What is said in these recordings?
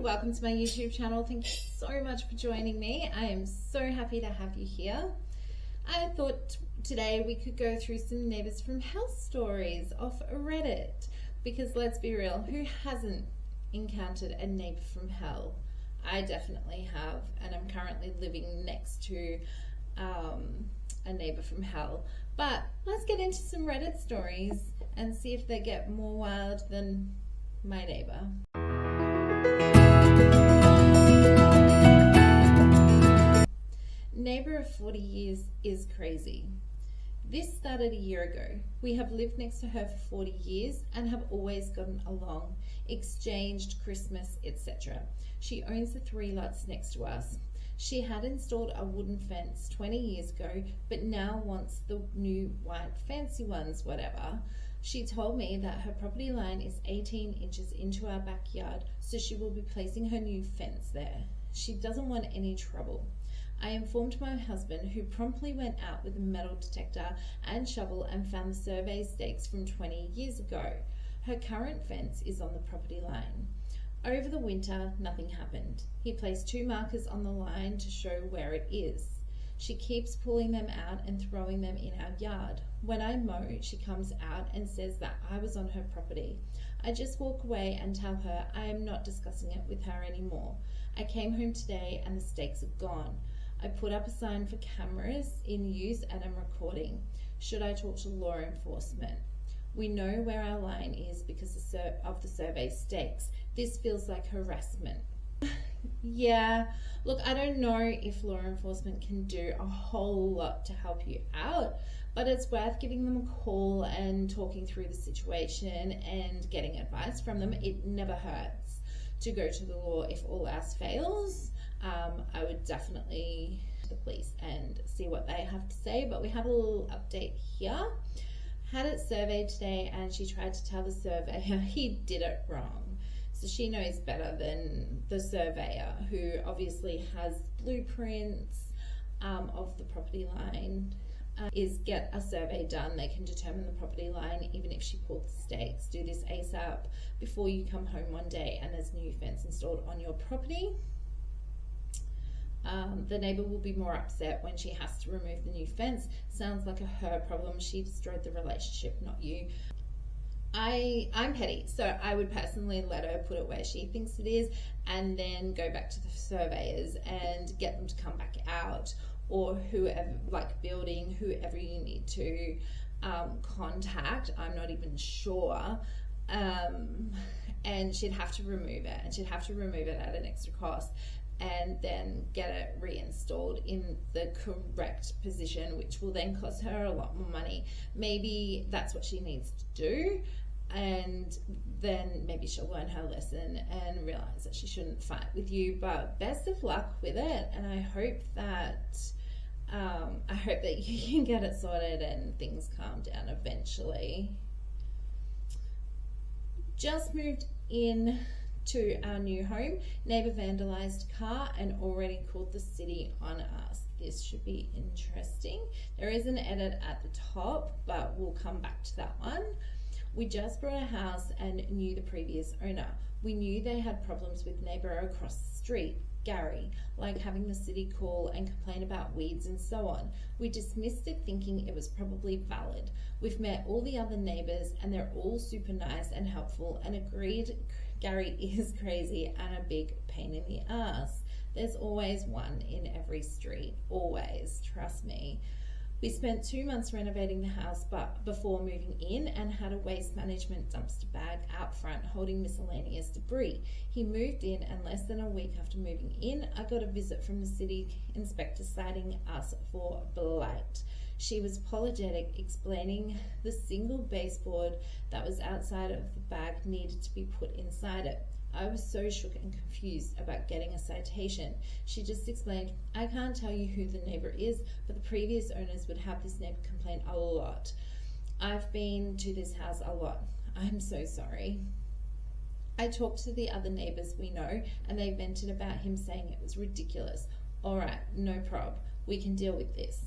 welcome to my YouTube channel. Thank you so much for joining me. I am so happy to have you here. I thought today we could go through some Neighbours from Hell stories off Reddit, because let's be real, who hasn't encountered a neighbour from hell? I definitely have, and I'm currently living next to a neighbour from hell. But let's get into some Reddit stories and see if they get more wild than my neighbour. Neighbour of 40 years is crazy. This started a year ago. We have lived next to her for 40 years and have always gotten along, exchanged Christmas, etc. She owns the 3 lots next to us. She had installed a wooden fence 20 years ago, but now wants the new white fancy ones, whatever. She told me that her property line is 18 inches into our backyard, so she will be placing her new fence there. She doesn't want any trouble. I informed my husband, who promptly went out with a metal detector and shovel and found the survey stakes from 20 years ago. Her current fence is on the property line. Over the winter, nothing happened. He placed 2 markers on the line to show where it is. She keeps pulling them out and throwing them in our yard. When I mow, she comes out and says that I was on her property. I just walk away and tell her I am not discussing it with her anymore. I came home today and the stakes are gone. I put up a sign for cameras in use and I'm recording. Should I talk to law enforcement? We know where our line is because of the survey stakes. This feels like harassment. Yeah, look, I don't know if law enforcement can do a whole lot to help you out, but it's worth giving them a call and talking through the situation and getting advice from them. It never hurts to go to the law if all else fails. I would definitely to the police and see what they have to say, but we have a little update here. Had it surveyed today and she tried to tell the surveyor he did it wrong. So she knows better than the surveyor, who obviously has blueprints of the property line. Is get a survey done. They can determine the property line even if she pulled the stakes. Do this ASAP before you come home one day and there's new fence installed on your property. The neighbour will be more upset when she has to remove the new fence. Sounds like a her problem. She destroyed the relationship, not you. I'm petty, so I would personally let her put it where she thinks it is and then go back to the surveyors and get them to come back out, or whoever, like building, whoever you need to contact. I'm not even sure. And she'd have to remove it, and she'd have to remove it at an extra cost and then get it reinstalled in the correct position, which will then cost her a lot more money. Maybe that's what she needs to do, and then maybe she'll learn her lesson and realize that she shouldn't fight with you. But best of luck with it, and I hope that you can get it sorted and things calm down eventually. Just moved in to our new home. Neighbour vandalized car and already called the city on us. This should be interesting. There is an edit at the top, but we'll come back to that one. We just bought a house and knew the previous owner. We knew they had problems with neighbour across the street, Gary, like having the city call and complain about weeds and so on. We dismissed it thinking it was probably valid. We've met all the other neighbours and they're all super nice and helpful and agreed Gary is crazy and a big pain in the ass. There's always one in every street, always, trust me. We spent 2 months renovating the house before moving in and had a waste management dumpster bag out front holding miscellaneous debris. He moved in and less than a week after moving in, I got a visit from the city inspector citing us for blight. She was apologetic, explaining the single baseboard that was outside of the bag needed to be put inside it. I was so shook and confused about getting a citation. She just explained, I can't tell you who the neighbour is, but the previous owners would have this neighbour complain a lot. I've been to this house a lot. I'm so sorry. I talked to the other neighbours we know and they vented about him saying it was ridiculous. Alright, no prob. We can deal with this.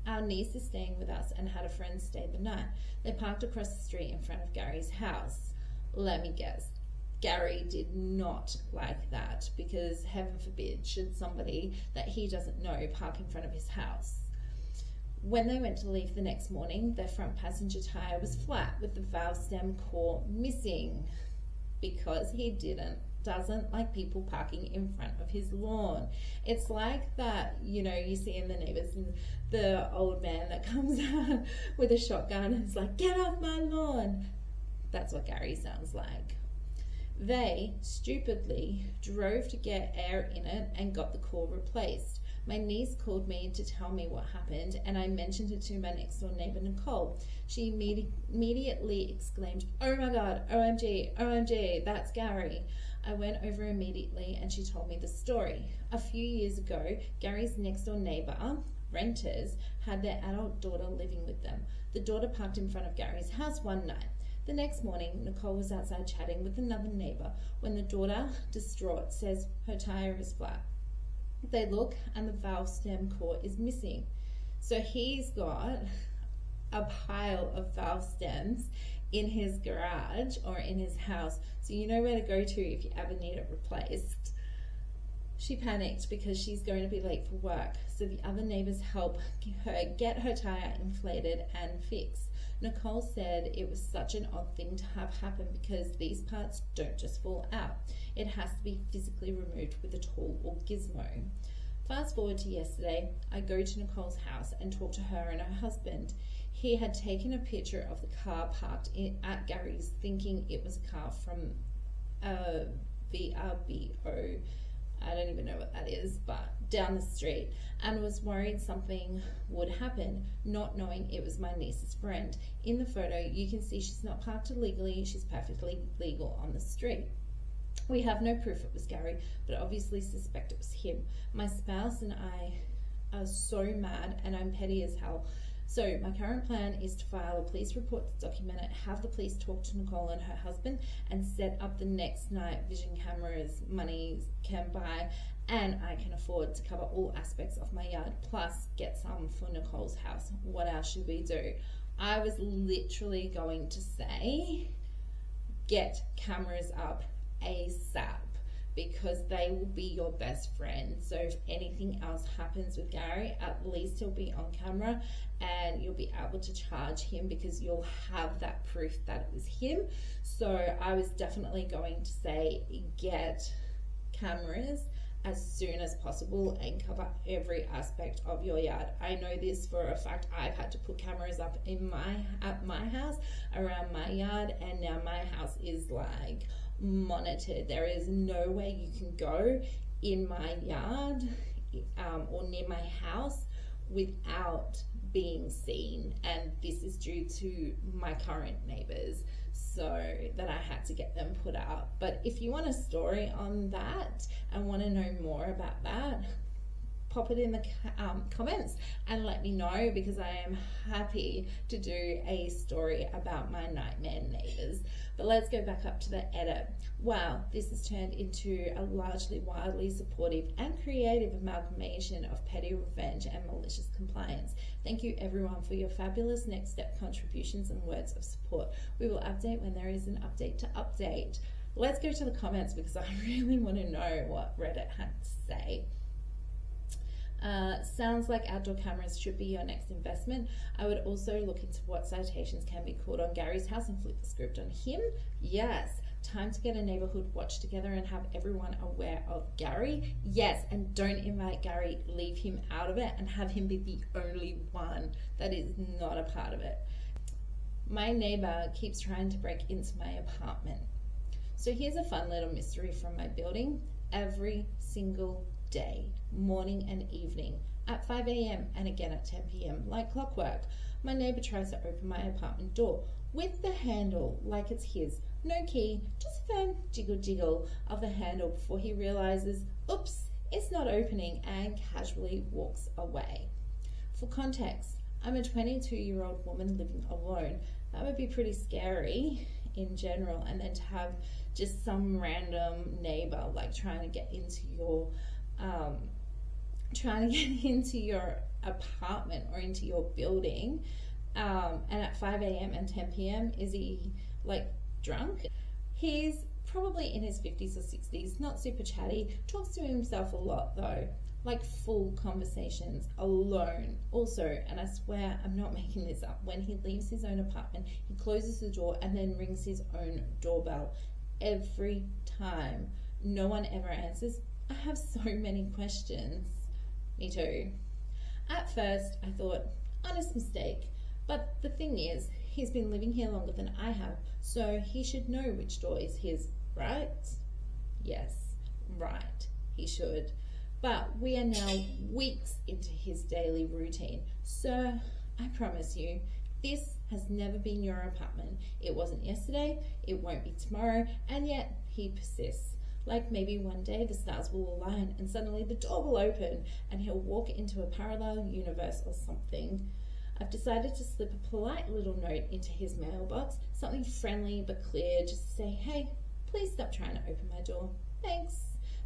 Our niece is staying with us and had a friend stay the night. They parked across the street in front of Gary's house. Let me guess, Gary did not like that. that, because heaven forbid should somebody that he doesn't know park in front of his house. When they went to leave the next morning, their front passenger tyre was flat with the valve stem core missing, because he doesn't like people parking in front of his lawn. It's like that, you know, you see in the Neighbours, the old man that comes out with a shotgun and is like, get off my lawn. That's what Gary sounds like. They stupidly drove to get air in it and got the core replaced. My niece called me to tell me what happened, and I mentioned it to my next door neighbour, Nicole. She immediately exclaimed, oh my God, OMG, OMG, that's Gary. I went over immediately and she told me the story. A few years ago, Gary's next door neighbour, renters, had their adult daughter living with them. The daughter parked in front of Gary's house one night. The next morning, Nicole was outside chatting with another neighbour when the daughter, distraught, says her tyre is flat. They look and the valve stem core is missing. So he's got a pile of valve stems in his garage or in his house, so you know where to go to if you ever need it replaced. She panicked because she's going to be late for work, so the other neighbours help her get her tyre inflated and fixed. Nicole said it was such an odd thing to have happen because these parts don't just fall out. It has to be physically removed with a tool or gizmo. Fast forward to yesterday, I go to Nicole's house and talk to her and her husband. He had taken a picture of the car parked at Gary's, thinking it was a car from VRBO, I don't even know what that is, but down the street, and was worried something would happen, not knowing it was my niece's friend. In the photo, you can see she's not parked illegally, she's perfectly legal on the street. We have no proof it was Gary, but obviously suspect it was him. My spouse and I are so mad, and I'm petty as hell. So my current plan is to file a police report to document it, have the police talk to Nicole and her husband, and set up the next night vision cameras money can buy, and I can afford to cover all aspects of my yard, plus get some for Nicole's house. What else should we do? I was literally going to say, get cameras up ASAP, because they will be your best friend. So if anything else happens with Gary, at least he'll be on camera and you'll be able to charge him because you'll have that proof that it was him. So I was definitely going to say, get cameras as soon as possible and cover every aspect of your yard. I know this for a fact. I've had to put cameras up at my house, around my yard, and now my house is like monitored. There is no way you can go in my yard or near my house without being seen, and this is due to my current neighbours, so that I had to get them put out. But if you want a story on that and want to know more about that, pop it in the comments and let me know, because I am happy to do a story about my nightmare neighbours. But let's go back up to the edit. Wow, this has turned into a largely wildly supportive and creative amalgamation of petty revenge and malicious compliance. Thank you everyone for your fabulous next step contributions and words of support. We will update when there is an update to update. Let's go to the comments, because I really want to know what Reddit had to say. Sounds like outdoor cameras should be your next investment. I would also look into what citations can be called on Gary's house and flip the script on him. Yes. Time to get a neighborhood watch together and have everyone aware of Gary. Yes, and don't invite Gary, leave him out of it and have him be the only one that is not a part of it. My neighbor keeps trying to break into my apartment. So here's a fun little mystery from my building. Every single day, morning and evening, at 5 a.m. and again at 10 p.m, like clockwork, my neighbor tries to open my apartment door with the handle like it's his. No key, just a firm jiggle of the handle before he realizes, oops, it's not opening, and casually walks away. For context, I'm a 22-year-old woman living alone. That would be pretty scary in general, and then to have just some random neighbor like trying to get into your apartment or into your building, and at 5 a.m. and 10 p.m, is he like drunk? He's probably in his 50s or 60s, not super chatty, talks to himself a lot though, like full conversations, alone. Also, and I swear I'm not making this up, when he leaves his own apartment, he closes the door and then rings his own doorbell every time. No one ever answers. I have so many questions. Me too. At first, I thought, honest mistake. But the thing is, he's been living here longer than I have, so he should know which door is his, right? Yes, right, he should. But we are now weeks into his daily routine. Sir, I promise you, this has never been your apartment. It wasn't yesterday, it won't be tomorrow, and yet he persists. Like maybe one day the stars will align and suddenly the door will open and he'll walk into a parallel universe or something. I've decided to slip a polite little note into his mailbox, something friendly but clear, just to say, hey, please stop trying to open my door. Thanks.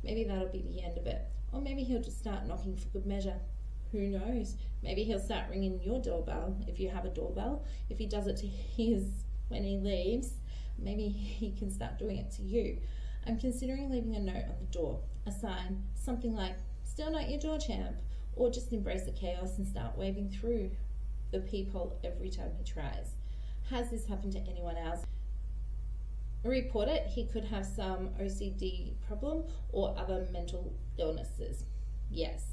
Maybe that'll be the end of it. Or maybe he'll just start knocking for good measure. Who knows? Maybe he'll start ringing your doorbell if you have a doorbell. If he does it to his when he leaves, maybe he can start doing it to you. I'm considering leaving a note on the door, a sign, something like, still not your door, champ, or just embrace the chaos and start waving through the peephole every time he tries. Has this happened to anyone else? Report it. He could have some OCD problem or other mental illnesses. Yes.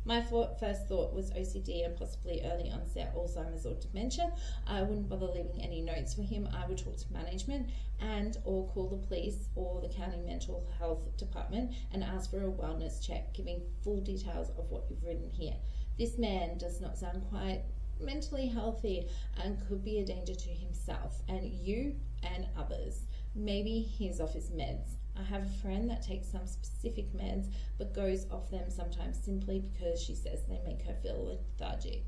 My first thought was OCD and possibly early onset Alzheimer's or dementia. I wouldn't bother leaving any notes for him. I would talk to management and or call the police or the county mental health department and ask for a wellness check, giving full details of what you've written here. This man does not sound quite mentally healthy and could be a danger to himself and you and others. Maybe he's off his meds. I have a friend that takes some specific meds but goes off them sometimes simply because she says they make her feel lethargic.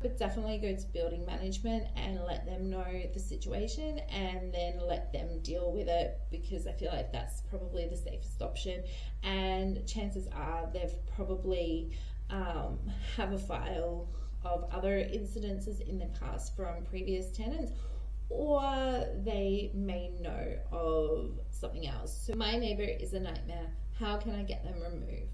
But definitely go to building management and let them know the situation and then let them deal with it, because I feel like that's probably the safest option, and chances are they've probably have a file of other incidences in the past from previous tenants, or they may know of something else. So my neighbour is a nightmare. How can I get them removed?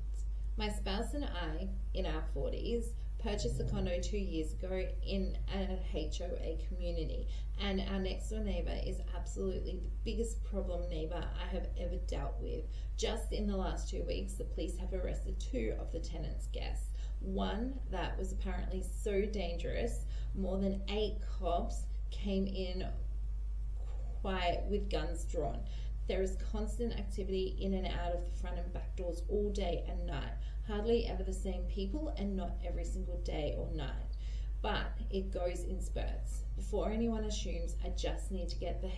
My spouse and I, in our 40s, purchased a condo 2 years ago in a HOA community, and our next door neighbour is absolutely the biggest problem neighbour I have ever dealt with. Just in the last 2 weeks, the police have arrested 2 of the tenants' guests. One that was apparently so dangerous, more than 8 cops came in quiet with guns drawn. There is constant activity in and out of the front and back doors all day and night. Hardly ever the same people and not every single day or night. But it goes in spurts. Before anyone assumes I just need to get the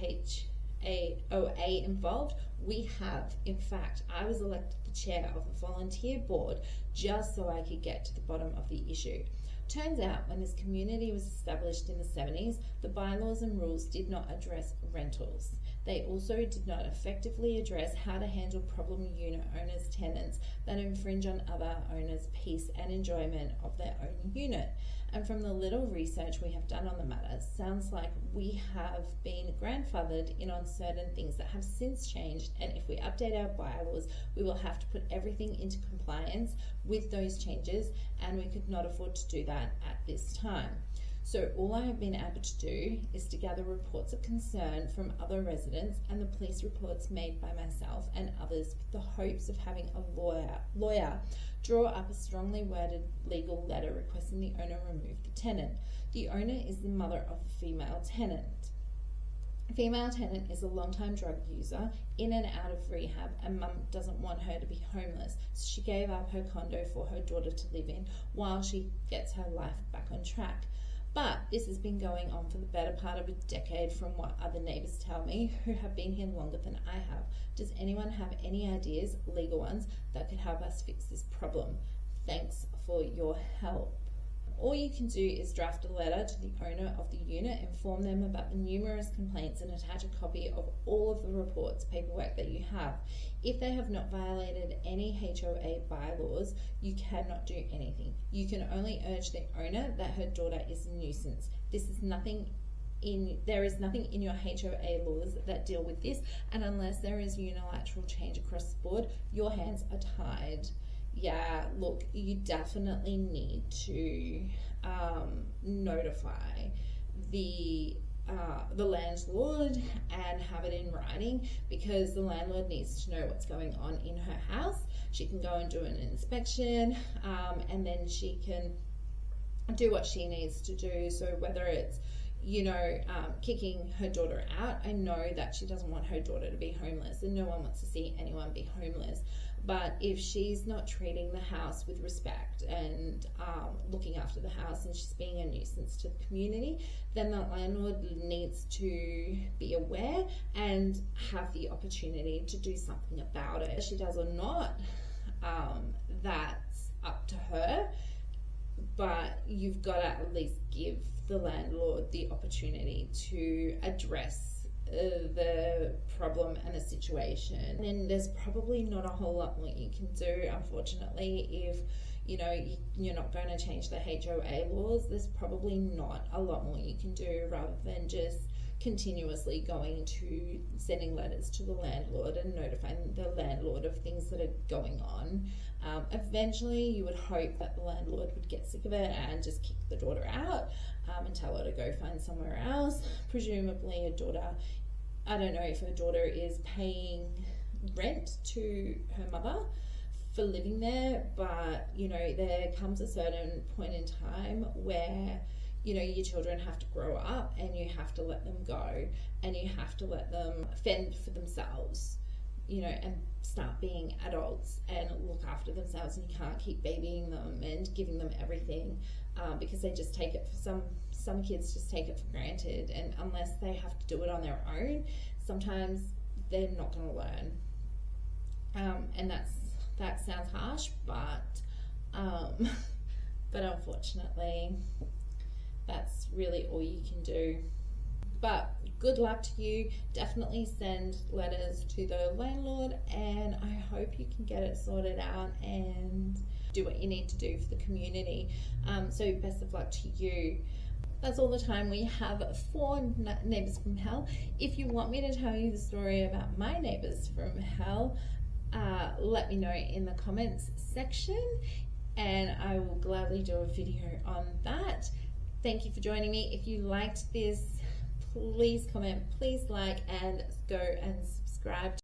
HOA involved, we have. In fact, I was elected the chair of a volunteer board just so I could get to the bottom of the issue. Turns out when this community was established in the 70s, the bylaws and rules did not address rentals. They also did not effectively address how to handle problem unit owners' tenants that infringe on other owners' peace and enjoyment of their own unit. And from the little research we have done on the matter, sounds like we have been grandfathered in on certain things that have since changed, and if we update our bylaws, we will have to put everything into compliance with those changes, and we could not afford to do that at this time. So all I have been able to do is to gather reports of concern from other residents and the police reports made by myself and others with the hopes of having a lawyer draw up a strongly worded legal letter requesting the owner remove the tenant. The owner is the mother of the female tenant. A female tenant is a long-time drug user, in and out of rehab, and mum doesn't want her to be homeless, so she gave up her condo for her daughter to live in while she gets her life back on track. But this has been going on for the better part of a decade from what other neighbours tell me who have been here longer than I have. Does anyone have any ideas, legal ones, that could help us fix this problem? Thanks for your help. All you can do is draft a letter to the owner of the unit, inform them about the numerous complaints and attach a copy of all of the reports, paperwork that you have. If they have not violated any HOA bylaws, you cannot do anything. You can only urge the owner that her daughter is a nuisance. This is nothing nothing in your HOA laws that deal with this, and unless there is unilateral change across the board, your hands are tied. Yeah, look, you definitely need to notify the landlord and have it in writing, because the landlord needs to know what's going on in her house. She can go and do an inspection, and then she can do what she needs to do. So whether it's kicking her daughter out, I know that she doesn't want her daughter to be homeless, and no one wants to see anyone be homeless. But if she's not treating the house with respect and looking after the house, and she's being a nuisance to the community, then the landlord needs to be aware and have the opportunity to do something about it. If she does or not, that's up to her, but you've got to at least give the landlord the opportunity to address the problem and the situation. And then there's probably not a whole lot more you can do, unfortunately. If you're not going to change the HOA laws, there's probably not a lot more you can do, rather than just continuously sending letters to the landlord and notifying the landlord of things that are going on. Eventually you would hope that the landlord would get sick of it and just kick the daughter out, and tell her to go find somewhere else. Presumably I don't know if her daughter is paying rent to her mother for living there, but there comes a certain point in time where your children have to grow up, and you have to let them go, and you have to let them fend for themselves, and start being adults and look after themselves. And you can't keep babying them and giving them everything, because they just take it for some kids just take it for granted, and unless they have to do it on their own, sometimes they're not going to learn. And that sounds harsh, but unfortunately that's really all you can do. But good luck to you. Definitely send letters to the landlord, and I hope you can get it sorted out and do what you need to do for the community. So best of luck to you. That's all the time we have for Neighbours from Hell. If you want me to tell you the story about my neighbours from hell, let me know in the comments section, and I will gladly do a video on that. Thank you for joining me. If you liked this, please comment, please like, and go and subscribe